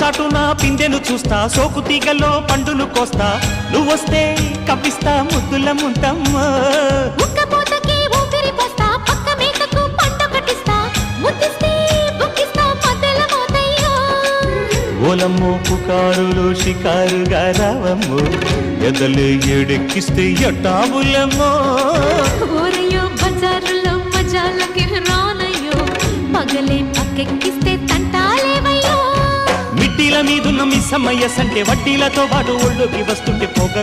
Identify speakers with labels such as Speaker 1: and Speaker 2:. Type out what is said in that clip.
Speaker 1: చాటున పిందెను చూస్తా, సోకు తీగల్లో పండును కోస్తా, నువ్వొస్తే కప్పిస్తా ముద్దుల ముంతమ్మ.
Speaker 2: ఉక్కపోతకి ఊపిరి పోస్తా, పక్క మేకకు పంట కట్టిస్తా, ముద్దిస్తే బుక్కిస్తా మధ్యల మోతయ్యో.
Speaker 1: ఓలమ్మో పుకారులు షికారుగా రావమ్మో, ఎదలు ఎడెక్కిస్తే ఎట్టాబులమ్మో.
Speaker 2: ఊరయ్యో బజారులో మజాలకి రానయ్యో, పగలే పక్కెక్కిస్తే తంటాలేవయ్యో.
Speaker 1: మిట్టిల మీదున్న మిస్సమ్మయ్య సంటే వడ్డీలతో పాటు ఒళ్ళోకి వస్తుంటే పొగ